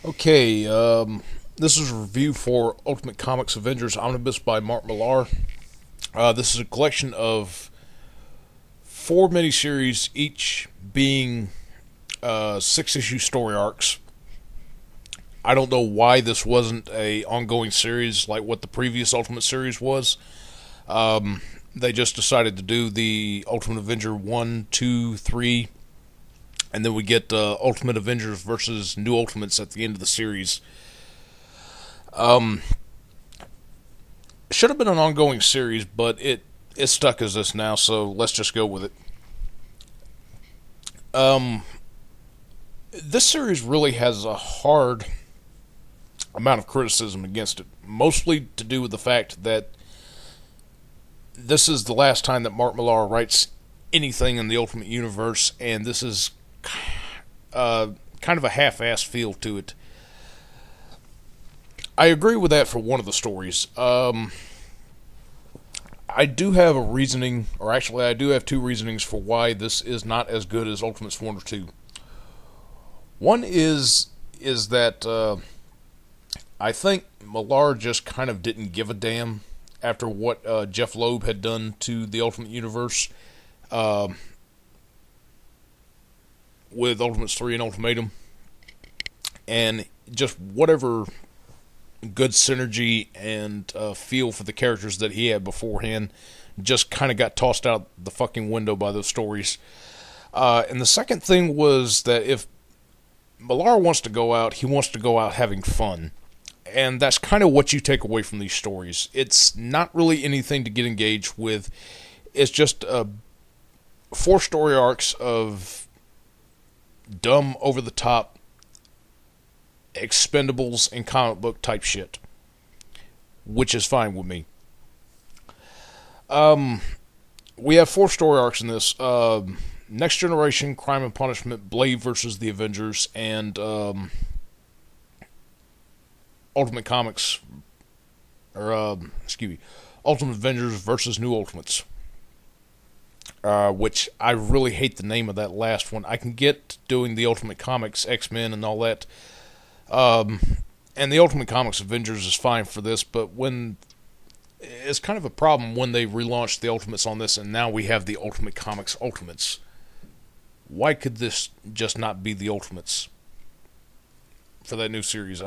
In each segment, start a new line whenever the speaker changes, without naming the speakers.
Okay, this is a review for Ultimate Comics Avengers Omnibus by Mark Millar. This is a collection of four miniseries, each being six-issue story arcs. I don't know why this wasn't a ongoing series like what the previous Ultimate series was. They just decided to do the Ultimate Avenger 1, 2, 3, and then we get Ultimate Avengers versus New Ultimates at the end of the series. Should have been an ongoing series, but it's stuck as this now, so let's just go with it. This series really has a hard amount of criticism against it, mostly to do with the fact that this is the last time that Mark Millar writes anything in the Ultimate Universe, and this is kind of a half-assed feel to it. I agree with that for one of the stories. I do have a reasoning, or actually I do have two reasonings for why this is not as good as Ultimates 1 or 2. One is that I think Millar just kind of didn't give a damn after what Jeff Loeb had done to the Ultimate Universe with Ultimates 3 and Ultimatum. And just whatever good synergy and feel for the characters that he had beforehand just kind of got tossed out the fucking window by those stories. And the second thing was that if Millar wants to go out, he wants to go out having fun. And that's kind of what you take away from these stories. It's not really anything to get engaged with. It's just four story arcs of dumb, over-the-top Expendables and comic book type shit, which is fine with me. We have four story arcs in this. Next Generation, Crime and Punishment, Blade versus the Avengers, and Ultimate Comics, or Ultimate Avengers versus New Ultimates. Which I really hate the name of that last one. I can get doing the Ultimate Comics X-Men and all that. And the Ultimate Comics Avengers is fine for this, but when it's kind of a problem when they relaunched the Ultimates on this, and now we have the Ultimate Comics Ultimates. Why could this just not be the Ultimates for that new series?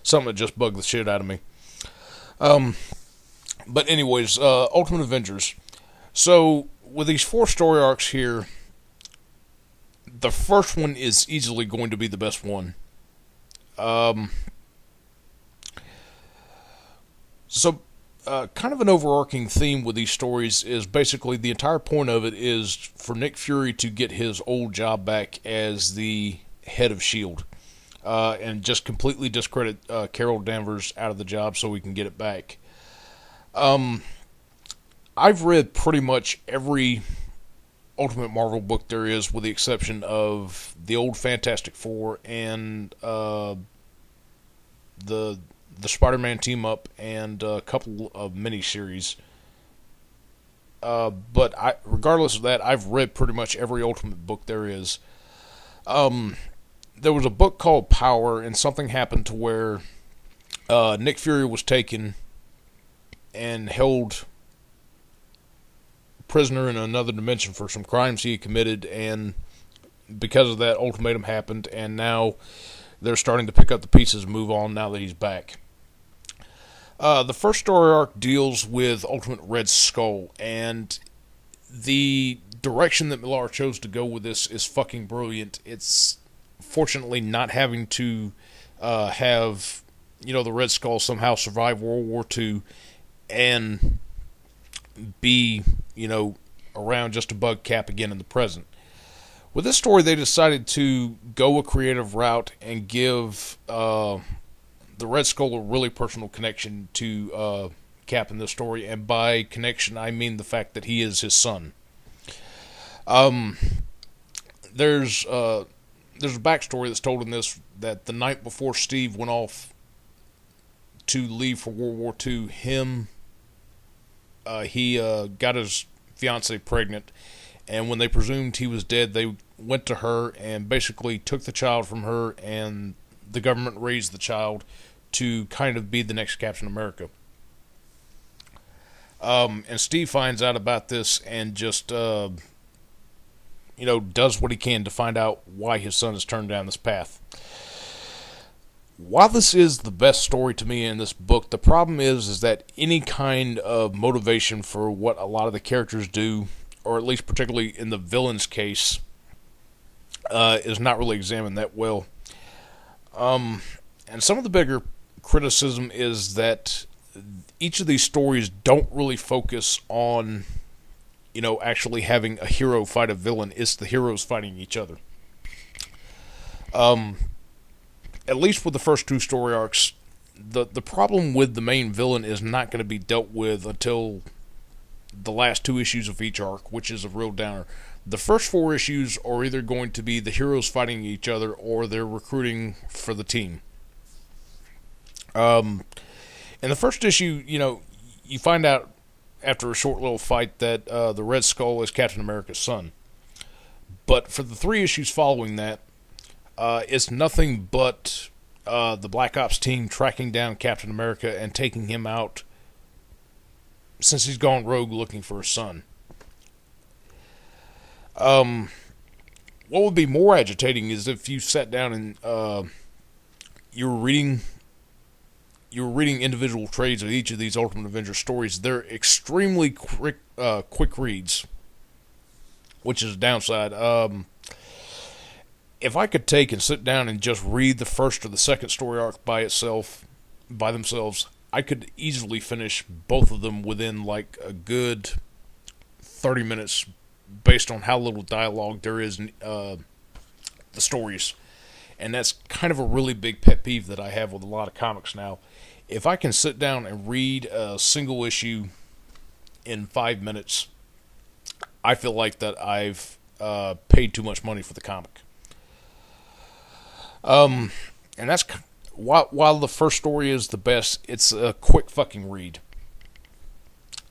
Something that just bugged the shit out of me. But anyways, Ultimate Avengers. So with these four story arcs here, the first one is easily going to be the best one. Kind of an overarching theme with these stories is basically the entire point of it is for Nick Fury to get his old job back as the head of S.H.I.E.L.D. And just completely discredit Carol Danvers out of the job so we can get it back. I've read pretty much every Ultimate Marvel book there is, with the exception of the old Fantastic Four and the Spider-Man team up and a couple of miniseries. But regardless of that, I've read pretty much every Ultimate book there is. There was a book called Power, and something happened to where Nick Fury was taken and held prisoner in another dimension for some crimes he had committed, and because of that, Ultimatum happened, and now they're starting to pick up the pieces and move on now that he's back. The first story arc deals with Ultimate Red Skull, and the direction that Millar chose to go with this is fucking brilliant. It's fortunately not having to have, the Red Skull somehow survive World War II and be, around just to bug Cap again in the present. With this story, they decided to go a creative route and give the Red Skull a really personal connection to Cap in this story, and by connection, I mean the fact that he is his son. There's a backstory that's told in this that the night before Steve went off to leave for World War II, he got his fiancée pregnant, and when they presumed he was dead, they went to her and basically took the child from her, and the government raised the child to kind of be the next Captain America. And Steve finds out about this and just, does what he can to find out why his son has turned down this path. While this is the best story to me in this book, the problem is that any kind of motivation for what a lot of the characters do, or at least particularly in the villain's case, is not really examined that well. And some of the bigger criticism is that each of these stories don't really focus on, actually having a hero fight a villain. It's the heroes fighting each other. At least with the first two story arcs, the problem with the main villain is not going to be dealt with until the last two issues of each arc, which is a real downer. The first four issues are either going to be the heroes fighting each other, or they're recruiting for the team. In the first issue, you find out after a short little fight that the Red Skull is Captain America's son. But for the three issues following that, it's nothing but the Black Ops team tracking down Captain America and taking him out since he's gone rogue looking for his son. What would be more agitating is if you sat down and you were reading individual trades of each of these Ultimate Avengers stories. They're extremely quick reads, which is a downside. If I could take and sit down and just read the first or the second story arc by themselves, I could easily finish both of them within like a good 30 minutes, based on how little dialogue there is in the stories. And that's kind of a really big pet peeve that I have with a lot of comics now. If I can sit down and read a single issue in 5 minutes, I feel like that I've paid too much money for the comic. And that's while the first story is the best, it's a quick fucking read.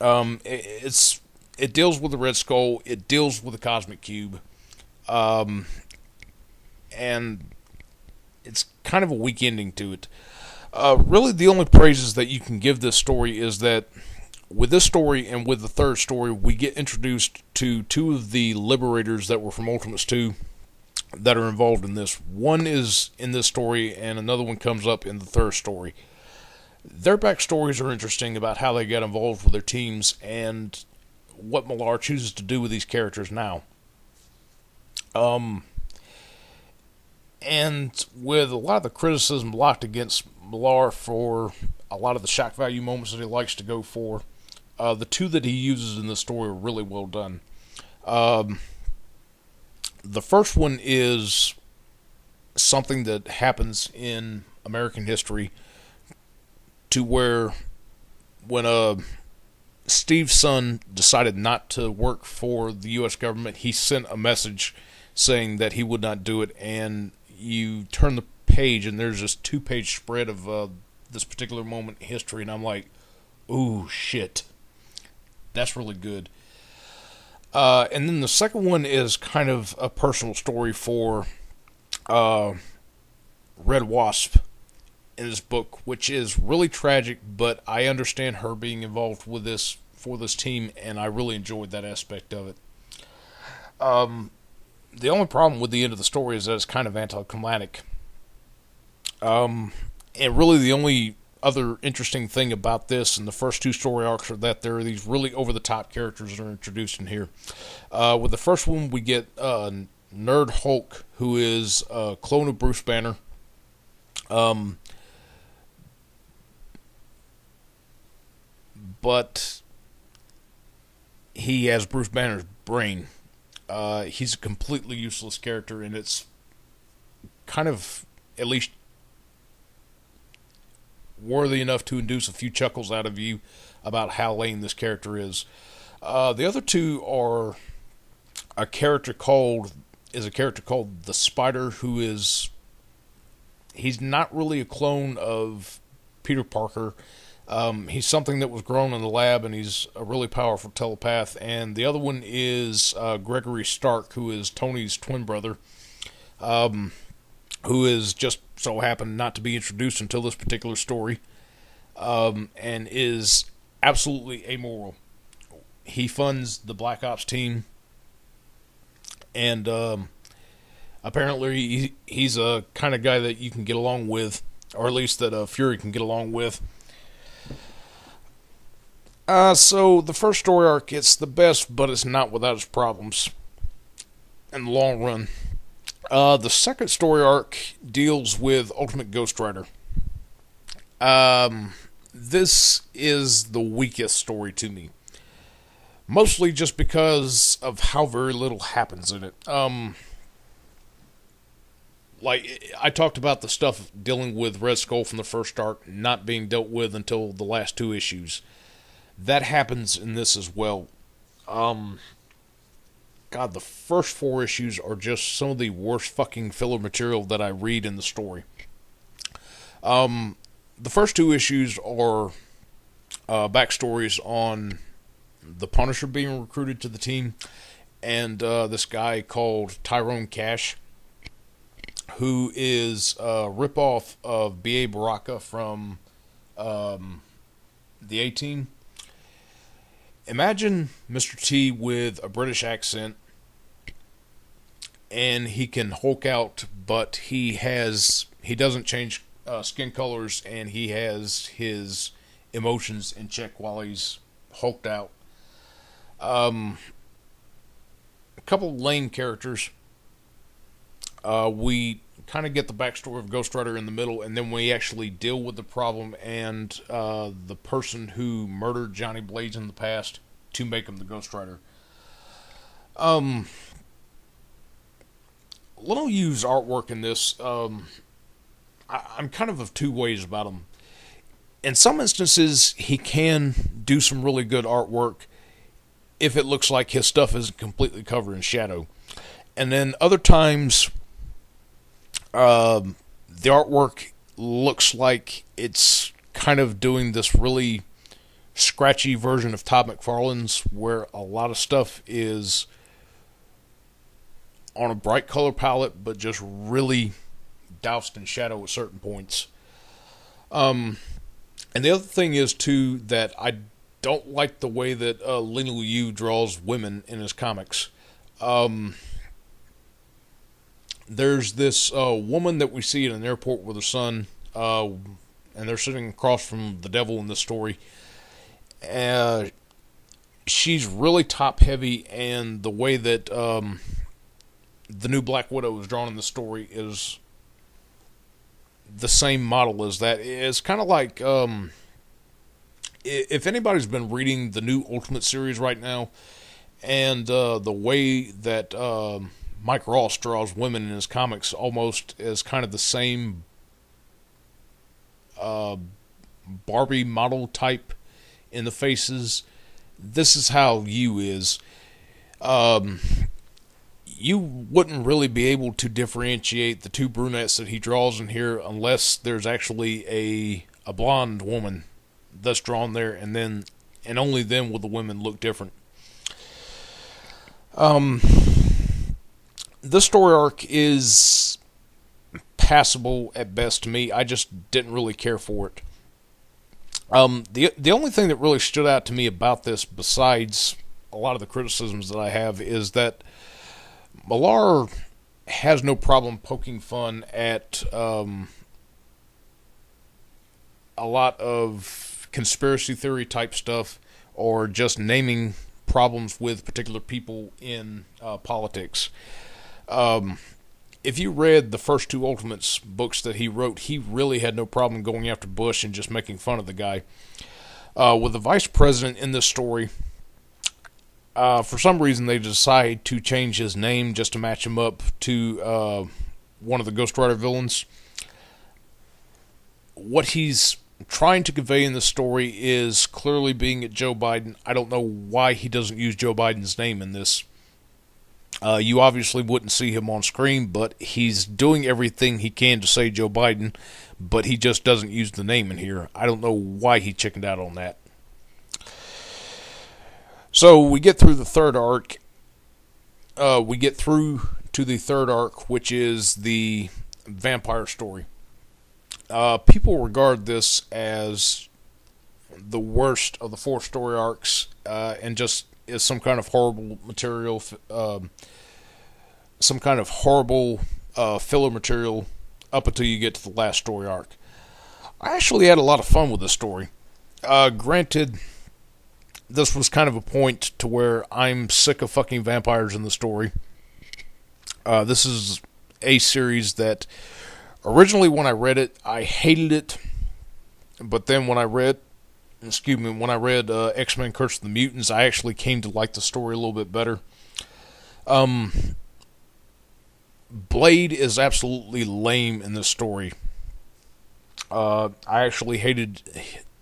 It deals with the Red Skull, it deals with the Cosmic Cube, and it's kind of a weak ending to it. Really, the only praises that you can give this story is that with this story and with the third story, we get introduced to two of the Liberators that were from Ultimates 2 that are involved in this. One is in this story, and another one comes up in the third story. Their backstories are interesting about how they got involved with their teams and what Millar chooses to do with these characters now. And with a lot of the criticism locked against Millar for a lot of the shock value moments that he likes to go for, the two that he uses in the story are really well done. The first one is something that happens in American history, to where when Steve's son decided not to work for the U.S. government, he sent a message saying that he would not do it, and you turn the page and there's this 2-page spread of this particular moment in history, and I'm like, ooh, shit. That's really good. And then the second one is kind of a personal story for Red Wasp in this book, which is really tragic, but I understand her being involved with this for this team, and I really enjoyed that aspect of it. The only problem with the end of the story is that it's kind of anticlimactic. And really the only other interesting thing about this and the first two story arcs are that there are these really over-the-top characters that are introduced in here. With the first one, we get Nerd Hulk, who is a clone of Bruce Banner. But he has Bruce Banner's brain. He's a completely useless character, and it's kind of at least worthy enough to induce a few chuckles out of you about how lame this character is. The other two are a character called the Spider, who is, he's not really a clone of Peter Parker. He's something that was grown in the lab, and he's a really powerful telepath. And the other one is Gregory Stark, who is Tony's twin brother, who is just so happened not to be introduced until this particular story, and is absolutely amoral. He funds the Black Ops team, and apparently he's a kind of guy that you can get along with, or at least that Fury can get along with. So the first story arc, it's the best, but it's not without its problems in the long run. The second story arc deals with Ultimate Ghost Rider. This is the weakest story to me. Mostly just because of how very little happens in it. Like, I talked about the stuff dealing with Red Skull from the first arc not being dealt with until the last 2 issues. That happens in this as well. God, the first 4 issues are just some of the worst fucking filler material that I read in the story. The first 2 issues are backstories on the Punisher being recruited to the team, and this guy called Tyrone Cash, who is a ripoff of B.A. Baraka from the A-Team. Imagine Mr. T with a British accent, and he can Hulk out, but he doesn't change skin colors, and he has his emotions in check while he's hulked out. A couple of lame characters. We kind of get the backstory of Ghost Rider in the middle, and then we actually deal with the problem and the person who murdered Johnny Blaze in the past to make him the Ghost Rider. Little used artwork in this. I'm kind of 2 ways about him. In some instances, he can do some really good artwork if it looks like his stuff isn't completely covered in shadow. And then other times, the artwork looks like it's kind of doing this really scratchy version of Todd McFarlane's, where a lot of stuff is on a bright color palette, but just really doused in shadow at certain points. And the other thing is, too, that I don't like the way that Lin Yu draws women in his comics. There's this woman that we see in an airport with her son, and they're sitting across from the devil in this story. She's really top-heavy, and the way that the new Black Widow is drawn in the story is the same model as that. It's kind of like, if anybody's been reading the new Ultimate series right now, and the way that Mike Ross draws women in his comics almost as kind of the same Barbie model type in the faces, this is how Yu is. You wouldn't really be able to differentiate the 2 brunettes that he draws in here unless there's actually a blonde woman that's drawn there, and only then will the women look different. This story arc is passable at best to me. I just didn't really care for it. The only thing that really stood out to me about this, besides a lot of the criticisms that I have, is that Millar has no problem poking fun at a lot of conspiracy theory type stuff, or just naming problems with particular people in politics. If you read the first 2 Ultimates books that he wrote, he really had no problem going after Bush and just making fun of the guy. With the vice president in this story, for some reason they decide to change his name just to match him up to one of the Ghost Rider villains. What he's trying to convey in the story is clearly being at Joe Biden. I don't know why he doesn't use Joe Biden's name in this. You obviously wouldn't see him on screen, but he's doing everything he can to say Joe Biden, but he just doesn't use the name in here. I don't know why he chickened out on that. So we get through the third arc. We get through to the third arc, which is the vampire story. People regard this as the worst of the 4 story arcs, and just is some kind of horrible material, some kind of horrible filler material up until you get to the last story arc. I actually had a lot of fun with this story. Granted, this was kind of a point to where I'm sick of fucking vampires in the story. This is a series that originally when I read it, I hated it. But then when I read X-Men Curse of the Mutants, I actually came to like the story a little bit better. Blade is absolutely lame in this story. I actually hated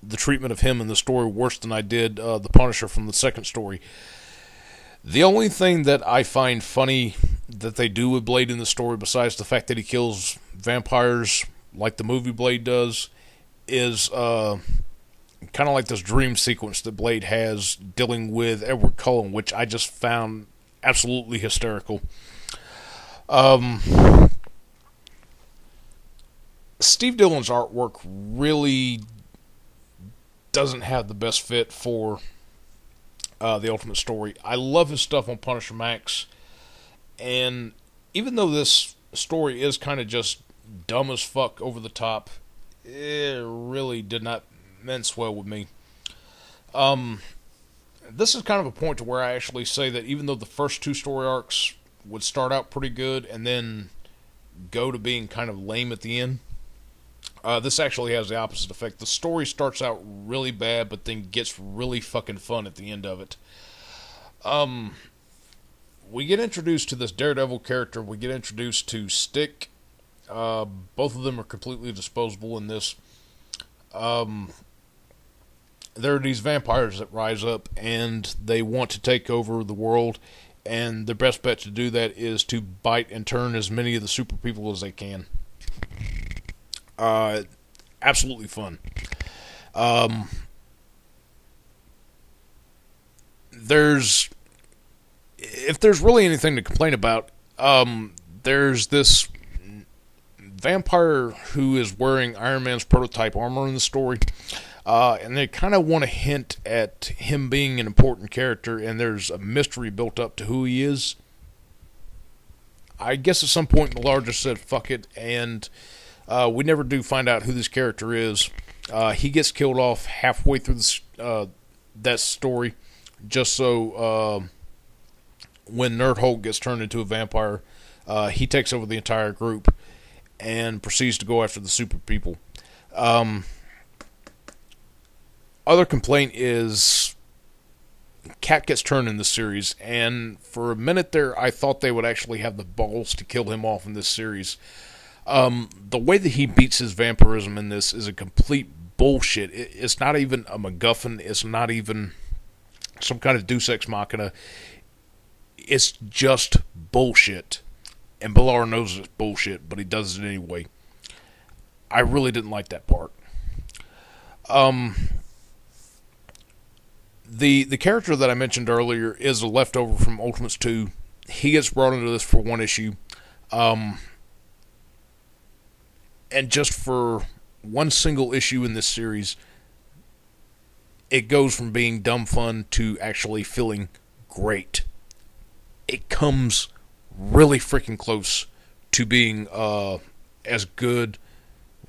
the treatment of him in the story worse than I did the Punisher from the second story. The only thing that I find funny that they do with Blade in the story, besides the fact that he kills vampires like the movie Blade does, is kind of like this dream sequence that Blade has dealing with Edward Cullen, which I just found absolutely hysterical. Steve Dillon's artwork really doesn't have the best fit for the Ultimate story. I love his stuff on Punisher Max, and even though this story is kind of just dumb as fuck, over the top, it really did not mince well with me. This is kind of a point to where I actually say that even though the first 2 story arcs would start out pretty good and then go to being kind of lame at the end, this actually has the opposite effect. The story starts out really bad, but then gets really fucking fun at the end of it. We get introduced to this Daredevil character. We get introduced to Stick. Both of them are completely disposable in this. There are these vampires that rise up, and they want to take over the world, and their best bet to do that is to bite and turn as many of the super people as they can. Absolutely fun. If there's really anything to complain about, there's this vampire who is wearing Iron Man's prototype armor in the story, and they kind of want to hint at him being an important character, and there's a mystery built up to who he is. I guess at some point Millar just said fuck it, and we never do find out who this character is. He gets killed off halfway through that story, just so when Nerd Hulk gets turned into a vampire, he takes over the entire group and proceeds to go after the super people. Other complaint is Cat gets turned in this series, and for a minute there I thought they would actually have the balls to kill him off in this series. The way that he beats his vampirism in this is a complete bullshit. It's not even a MacGuffin. It's not even some kind of Deus Ex Machina. It's just bullshit. And Millar knows it's bullshit, but he does it anyway. I really didn't like that part. The character that I mentioned earlier is a leftover from Ultimates 2. He gets brought into this for 1 issue. And just for 1 single issue in this series, it goes from being dumb fun to actually feeling great. It comes really freaking close to being as good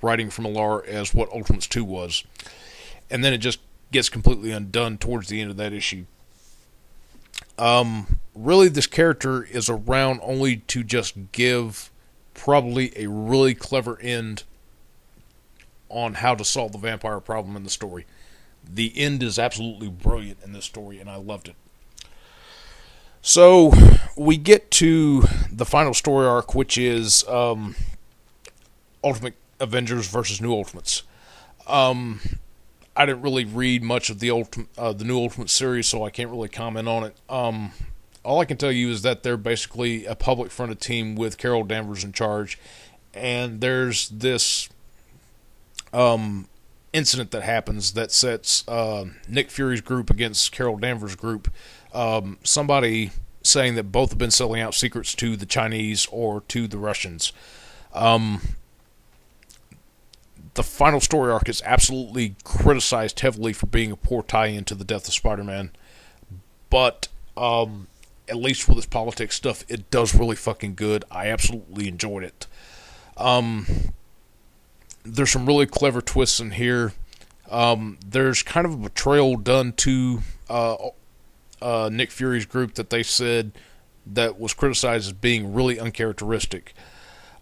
writing from Millar as what Ultimates 2 was. And then it just gets completely undone towards the end of that issue. Really, this character is around only to just give probably a really clever end on how to solve the vampire problem in the story. The end is absolutely brilliant in this story, and I loved it. So, we get to the final story arc, which is Ultimate Avengers versus New Ultimates. I didn't really read much of the New Ultimate series, so I can't really comment on it. all I can tell you is that they're basically a public fronted team with Carol Danvers in charge, and there's this incident that happens that sets Nick Fury's group against Carol Danvers' group. Somebody saying that both have been selling out secrets to the Chinese or to the Russians. The final story arc is absolutely criticized heavily for being a poor tie-in to the death of Spider-Man, but at least with its politics stuff, it does really fucking good. I absolutely enjoyed it. There's some really clever twists in here. There's kind of a betrayal done to Nick Fury's group that they said that was criticized as being really uncharacteristic.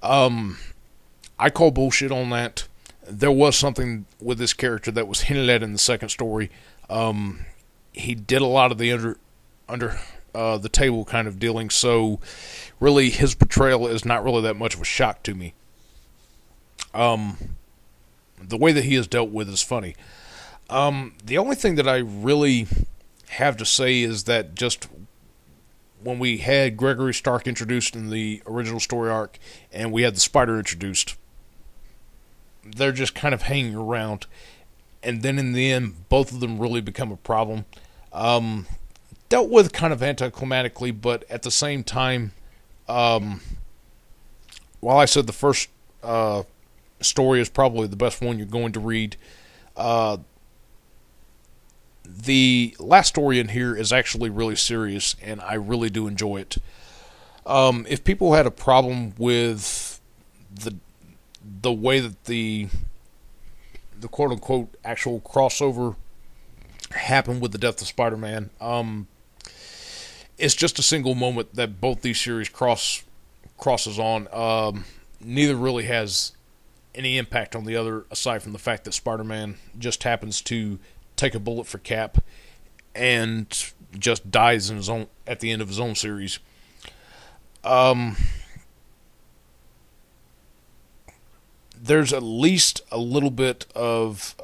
I call bullshit on that. There was something with this character that was hinted at in the second story. He did a lot of the under the table kind of dealing, so really his betrayal is not really that much of a shock to me. The way that he is dealt with is funny. The only thing that I really have to say is that just when we had Gregory Stark introduced in the original story arc and we had the Spider introduced, they're just kind of hanging around, and then in the end both of them really become a problem. Dealt with kind of anticlimactically, but at the same time, while I said the first story is probably the best one you're going to read, the last story in here is actually really serious, and I really do enjoy it. If people had a problem with the way that the quote-unquote actual crossover happened with the death of Spider-Man, it's just a single moment that both these series crosses on. Neither really has any impact on the other, aside from the fact that Spider-Man just happens to take a bullet for Cap and just dies in his own at the end of his own series. There's at least a little bit of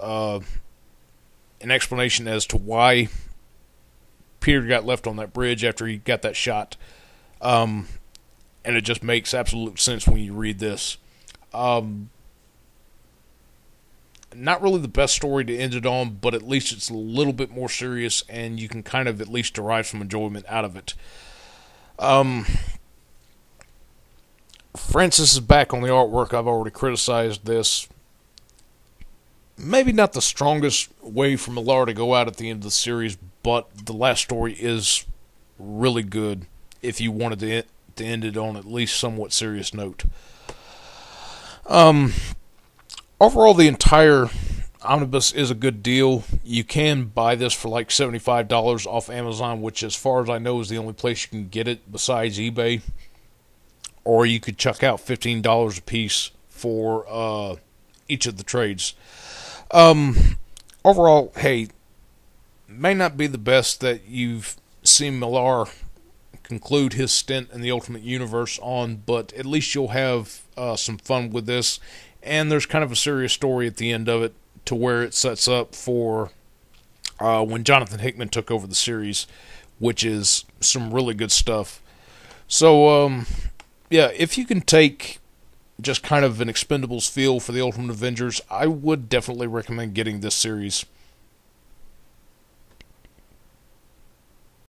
an explanation as to why Peter got left on that bridge after he got that shot, and it just makes absolute sense when you read this. Not really the best story to end it on, but at least it's a little bit more serious, and you can kind of at least derive some enjoyment out of it. Francis is back on the artwork. I've already criticized this. Maybe not the strongest way for Millar to go out at the end of the series, but the last story is really good if you wanted to end it on at least somewhat serious note. Overall, the entire Omnibus is a good deal. You can buy this for like $75 off Amazon, which as far as I know is the only place you can get it besides eBay. Or you could chuck out $15 a piece for each of the trades. Overall, hey, may not be the best that you've seen Millar conclude his stint in the Ultimate Universe on, but at least you'll have some fun with this. And there's kind of a serious story at the end of it to where it sets up for when Jonathan Hickman took over the series, which is some really good stuff. So, yeah, if you can take just kind of an Expendables feel for the Ultimate Avengers, I would definitely recommend getting this series.